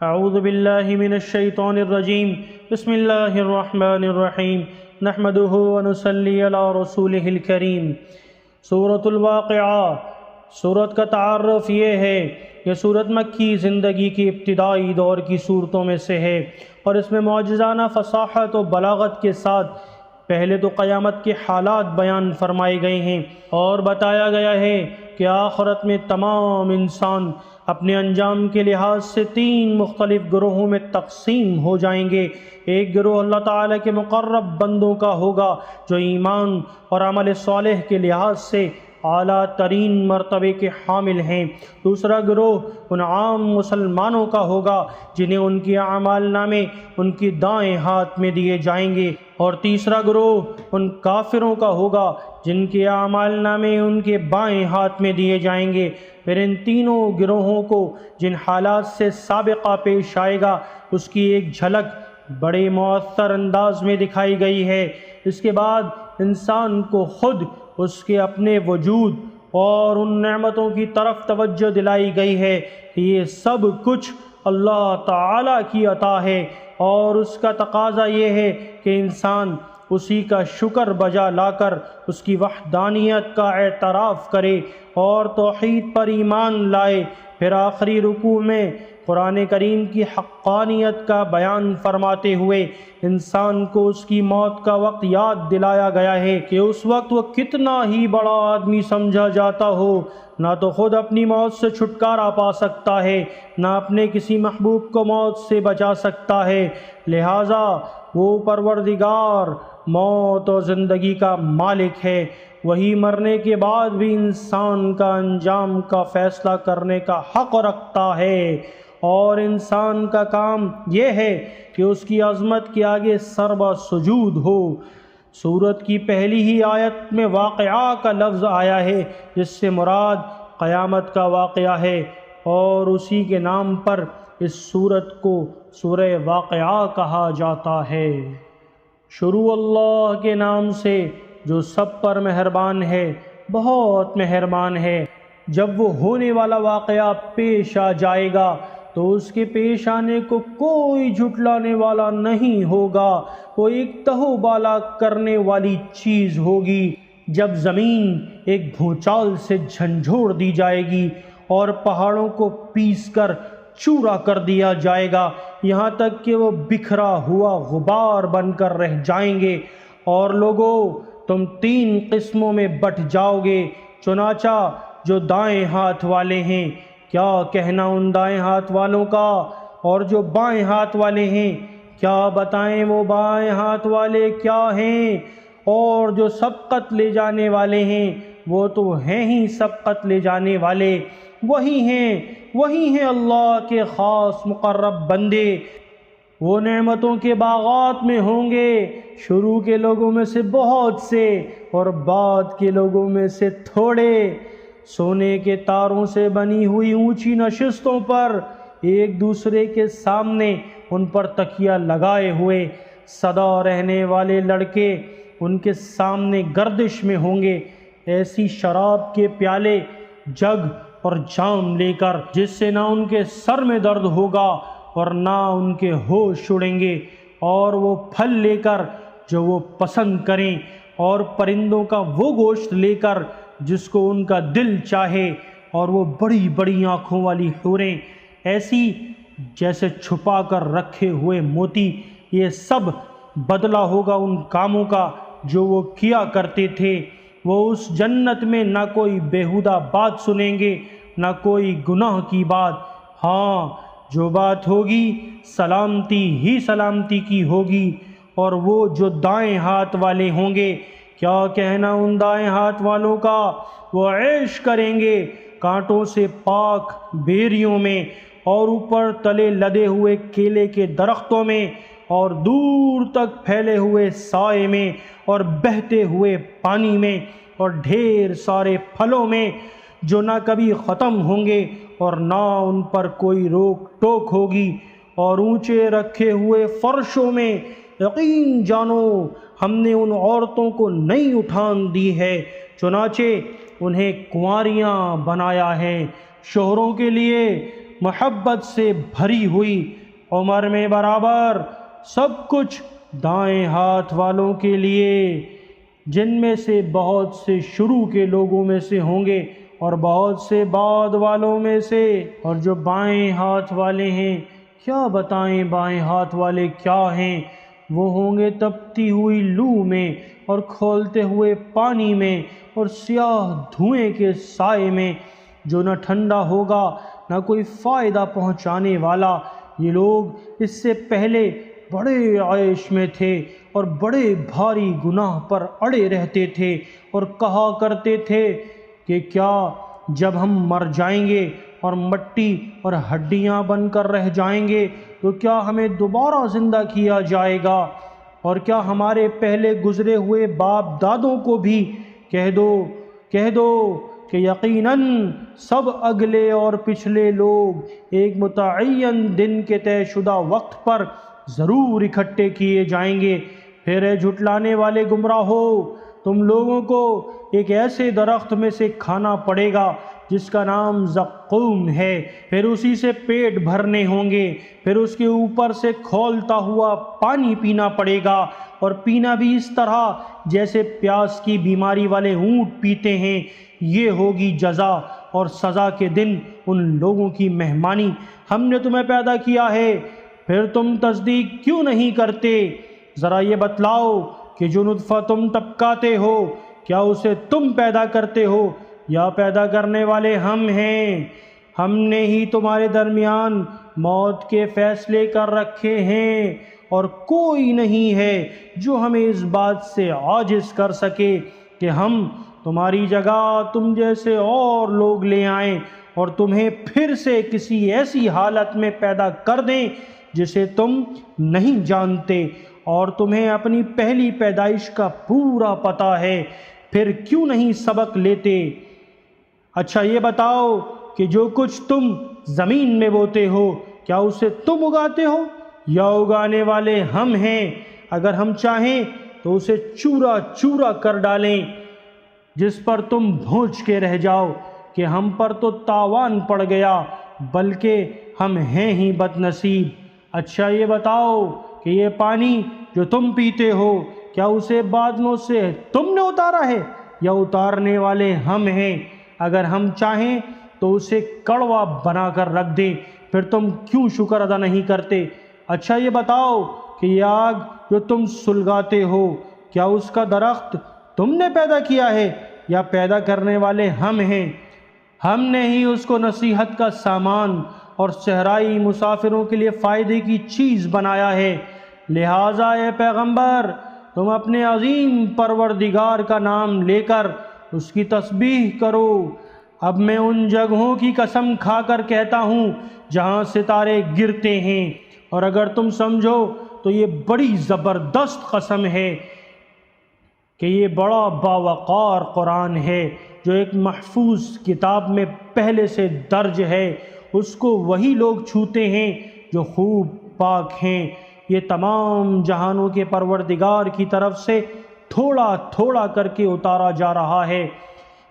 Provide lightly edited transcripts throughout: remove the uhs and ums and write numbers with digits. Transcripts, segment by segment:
اعوذ باللہ من الشیطان الرجیم بسم اللہ الرحمن الرحیم نحمدہ ونصلی علی رسولہ الکریم۔ سورۃ الواقعہ، سورت کا تعارف یہ ہے کہ سورت مکی زندگی کی ابتدائی دور کی صورتوں میں سے ہے اور اس میں معجزانہ فصاحت و بلاغت کے ساتھ پہلے تو قیامت کے حالات بیان فرمائے گئے ہیں اور بتایا گیا ہے کہ آخرت میں تمام انسان اپنے انجام کے لحاظ سے 3 مختلف گروہوں میں تقسیم ہو جائیں گے۔ ایک گروہ اللہ تعالیٰ کے مقرب بندوں کا ہوگا جو ایمان اور عمل صالح کے لحاظ سے اعلیٰ ترین مرتبے کے حامل ہیں۔ دوسرا گروہ ان عام مسلمانوں کا ہوگا جنہیں ان کے اعمال نامے ان کی دائیں ہاتھ میں دیے جائیں گے، اور تیسرا گروہ ان کافروں کا ہوگا جن کے اعمال نامے ان کے بائیں ہاتھ میں دیے جائیں گے۔ پھر ان تینوں گروہوں کو جن حالات سے سابقہ پیش آئے گا اس کی ایک جھلک بڑے مؤثر انداز میں دکھائی گئی ہے۔ اس کے بعد انسان کو خود اس کے اپنے وجود اور ان نعمتوں کی طرف توجہ دلائی گئی ہے کہ یہ سب کچھ اللہ تعالیٰ کی عطا ہے، اور اس کا تقاضا یہ ہے کہ انسان اسی کا شکر بجا لا کر اس کی وحدانیت کا اعتراف کرے اور توحید پر ایمان لائے۔ پھر آخری رکوع میں قرآن کریم کی حقانیت کا بیان فرماتے ہوئے انسان کو اس کی موت کا وقت یاد دلایا گیا ہے کہ اس وقت وہ کتنا ہی بڑا آدمی سمجھا جاتا ہو، نہ تو خود اپنی موت سے چھٹکارا پا سکتا ہے، نہ اپنے کسی محبوب کو موت سے بچا سکتا ہے۔ لہٰذا وہ پروردگار موت اور زندگی کا مالک ہے، وہی مرنے کے بعد بھی انسان کا انجام کا فیصلہ کرنے کا حق رکھتا ہے، اور انسان کا کام یہ ہے کہ اس کی عظمت کے آگے سربا سجود ہو۔ سورت کی پہلی ہی آیت میں واقعہ کا لفظ آیا ہے جس سے مراد قیامت کا واقعہ ہے، اور اسی کے نام پر اس سورت کو سورہ واقعہ کہا جاتا ہے۔ شروع اللہ کے نام سے جو سب پر مہربان ہے، بہت مہربان ہے۔ جب وہ ہونے والا واقعہ پیش آ جائے گا تو اس کے پیش آنے کو کوئی جھٹلانے والا نہیں ہوگا، وہ ایک تہو بالا کرنے والی چیز ہوگی۔ جب زمین ایک بھونچال سے جھنجھوڑ دی جائے گی اور پہاڑوں کو پیس کر چورا کر دیا جائے گا، یہاں تک کہ وہ بکھرا ہوا غبار بن کر رہ جائیں گے، اور لوگوں تم 3 قسموں میں بٹ جاؤ گے۔ چنانچہ جو دائیں ہاتھ والے ہیں، کیا کہنا ان دائیں ہاتھ والوں کا، اور جو بائیں ہاتھ والے ہیں، کیا بتائیں وہ بائیں ہاتھ والے کیا ہیں، اور جو سبقت لے جانے والے ہیں وہ تو ہیں ہی سبقت لے جانے والے، وہی ہیں اللہ کے خاص مقرب بندے۔ وہ نعمتوں کے باغات میں ہوں گے، شروع کے لوگوں میں سے بہت سے اور بعد کے لوگوں میں سے تھوڑے، سونے کے تاروں سے بنی ہوئی اونچی نشستوں پر ایک دوسرے کے سامنے ان پر تکیہ لگائے ہوئے سدا رہنے والے لڑکے ان کے سامنے گردش میں ہوں گے، ایسی شراب کے پیالے، جگ اور جام لے کر جس سے نہ ان کے سر میں درد ہوگا اور نہ ان کے ہوش اڑیں گے، اور وہ پھل لے کر جو وہ پسند کریں، اور پرندوں کا وہ گوشت لے کر جس کو ان کا دل چاہے، اور وہ بڑی بڑی آنکھوں والی حوریں ایسی جیسے چھپا کر رکھے ہوئے موتی۔ یہ سب بدلہ ہوگا ان کاموں کا جو وہ کیا کرتے تھے۔ وہ اس جنت میں نہ کوئی بیہودہ بات سنیں گے، نہ کوئی گناہ کی بات، ہاں جو بات ہوگی سلامتی ہی سلامتی کی ہوگی۔ اور وہ جو دائیں ہاتھ والے ہوں گے، کیا کہنا ان دائیں ہاتھ والوں کا، وہ عیش کریں گے کانٹوں سے پاک بیریوں میں، اور اوپر تلے لدے ہوئے کیلے کے درختوں میں، اور دور تک پھیلے ہوئے سائے میں، اور بہتے ہوئے پانی میں، اور ڈھیر سارے پھلوں میں جو نہ کبھی ختم ہوں گے اور نہ ان پر کوئی روک ٹوک ہوگی، اور اونچے رکھے ہوئے فرشوں میں۔ یقین جانو ہم نے ان عورتوں کو نئی اٹھان دی ہے، چنانچہ انہیں کنواریاں بنایا ہے، شوہروں کے لیے محبت سے بھری ہوئی، عمر میں برابر، سب کچھ دائیں ہاتھ والوں کے لیے، جن میں سے بہت سے شروع کے لوگوں میں سے ہوں گے اور بہت سے بعد والوں میں سے، اور جو بائیں ہاتھ والے ہیں کیا بتائیں بائیں ہاتھ والے کیا ہیں، وہ ہوں گے تپتی ہوئی لو میں اور کھولتے ہوئے پانی میں اور سیاہ دھوئیں کے سائے میں، جو نہ ٹھنڈا ہوگا نہ کوئی فائدہ پہنچانے والا۔ یہ لوگ اس سے پہلے بڑے عیش میں تھے اور بڑے بھاری گناہ پر اڑے رہتے تھے اور کہا کرتے تھے کہ کیا جب ہم مر جائیں گے اور مٹی اور ہڈیاں بن کر رہ جائیں گے تو کیا ہمیں دوبارہ زندہ کیا جائے گا؟ اور کیا ہمارے پہلے گزرے ہوئے باپ دادوں کو بھی کہہ دو کہ یقیناً سب اگلے اور پچھلے لوگ ایک متعین دن کے طے شدہ وقت پر ضرور اکٹھے کیے جائیں گے۔ پھر اے جھٹلانے والے گمراہو، تم لوگوں کو ایک ایسے درخت میں سے کھانا پڑے گا جس کا نام زقوم ہے، پھر اسی سے پیٹ بھرنے ہوں گے، پھر اس کے اوپر سے کھولتا ہوا پانی پینا پڑے گا، اور پینا بھی اس طرح جیسے پیاس کی بیماری والے اونٹ پیتے ہیں۔ یہ ہوگی جزا اور سزا کے دن ان لوگوں کی مہمانی۔ ہم نے تمہیں پیدا کیا ہے، پھر تم تصدیق کیوں نہیں کرتے؟ ذرا یہ بتلاؤ کہ جو نطفہ تم ٹپکاتے ہو کیا اسے تم پیدا کرتے ہو یا پیدا کرنے والے ہم ہیں؟ ہم نے ہی تمہارے درمیان موت کے فیصلے کر رکھے ہیں، اور کوئی نہیں ہے جو ہمیں اس بات سے عاجز کر سکے کہ ہم تمہاری جگہ تم جیسے اور لوگ لے آئیں اور تمہیں پھر سے کسی ایسی حالت میں پیدا کر دیں جسے تم نہیں جانتے، اور تمہیں اپنی پہلی پیدائش کا پورا پتہ ہے، پھر کیوں نہیں سبق لیتے؟ اچھا یہ بتاؤ کہ جو کچھ تم زمین میں بوتے ہو کیا اسے تم اگاتے ہو یا اگانے والے ہم ہیں؟ اگر ہم چاہیں تو اسے چورا چورا کر ڈالیں جس پر تم بھونچ کے رہ جاؤ کہ ہم پر تو تاوان پڑ گیا، بلکہ ہم ہیں ہی بد نصیب۔ اچھا یہ بتاؤ کہ یہ پانی جو تم پیتے ہو کیا اسے بادلوں سے تم نے اتارا ہے یا اتارنے والے ہم ہیں؟ اگر ہم چاہیں تو اسے کڑوا بنا کر رکھ دیں، پھر تم کیوں شکر ادا نہیں کرتے؟ اچھا یہ بتاؤ کہ یہ آگ جو تم سلگاتے ہو کیا اس کا درخت تم نے پیدا کیا ہے یا پیدا کرنے والے ہم ہیں؟ ہم نے ہی اس کو نصیحت کا سامان اور صحرائی مسافروں کے لیے فائدے کی چیز بنایا ہے۔ لہٰذا اے پیغمبر، تم اپنے عظیم پروردگار کا نام لے کر اس کی تسبیح کرو۔ اب میں ان جگہوں کی قسم کھا کر کہتا ہوں جہاں ستارے گرتے ہیں، اور اگر تم سمجھو تو یہ بڑی زبردست قسم ہے کہ یہ بڑا باوقار قرآن ہے جو ایک محفوظ کتاب میں پہلے سے درج ہے، اس کو وہی لوگ چھوتے ہیں جو خوب پاک ہیں۔ یہ تمام جہانوں کے پروردگار کی طرف سے تھوڑا تھوڑا کر کے اتارا جا رہا ہے۔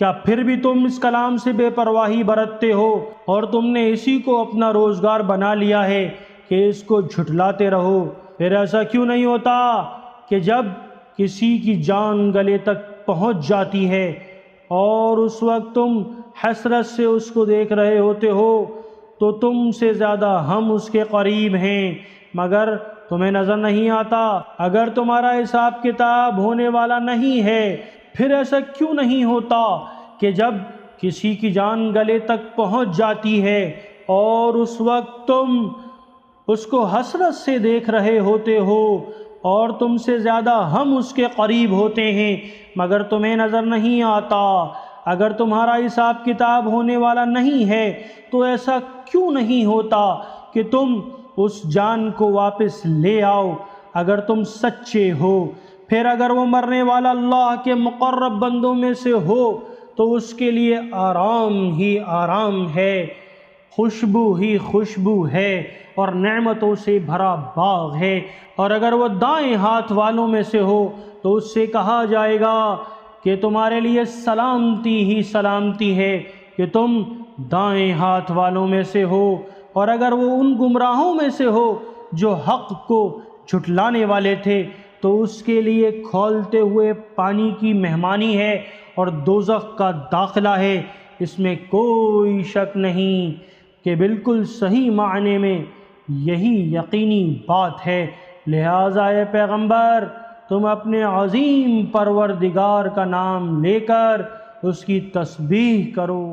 کیا پھر بھی تم اس کلام سے بے پرواہی برتتے ہو اور تم نے اسی کو اپنا روزگار بنا لیا ہے کہ اس کو جھٹلاتے رہو؟ پھر ایسا کیوں نہیں ہوتا کہ جب کسی کی جان گلے تک پہنچ جاتی ہے اور اس وقت تم حسرت سے اس کو دیکھ رہے ہوتے ہو تو تم سے زیادہ ہم اس کے قریب ہیں، مگر تمہیں نظر نہیں آتا؟ اگر تمہارا حساب کتاب ہونے والا نہیں ہے پھر ایسا کیوں نہیں ہوتا کہ جب کسی کی جان گلے تک پہنچ جاتی ہے اور اس وقت تم اس کو حسرت سے دیکھ رہے ہوتے ہو اور تم سے زیادہ ہم اس کے قریب ہوتے ہیں مگر تمہیں نظر نہیں آتا؟ اگر تمہارا حساب کتاب ہونے والا نہیں ہے تو ایسا کیوں نہیں ہوتا کہ تم اس جان کو واپس لے آؤ اگر تم سچے ہو؟ پھر اگر وہ مرنے والا اللہ کے مقرب بندوں میں سے ہو تو اس کے لیے آرام ہی آرام ہے، خوشبو ہی خوشبو ہے اور نعمتوں سے بھرا باغ ہے۔ اور اگر وہ دائیں ہاتھ والوں میں سے ہو تو اس سے کہا جائے گا کہ تمہارے لیے سلامتی ہی سلامتی ہے کہ تم دائیں ہاتھ والوں میں سے ہو، اور اگر وہ ان گمراہوں میں سے ہو جو حق کو جھٹلانے والے تھے تو اس کے لیے کھولتے ہوئے پانی کی مہمانی ہے اور دوزخ کا داخلہ ہے۔ اس میں کوئی شک نہیں کہ بالکل صحیح معنی میں یہی یقینی بات ہے۔ لہٰذا اے پیغمبر، تم اپنے عظیم پروردگار کا نام لے کر اس کی تسبیح کرو۔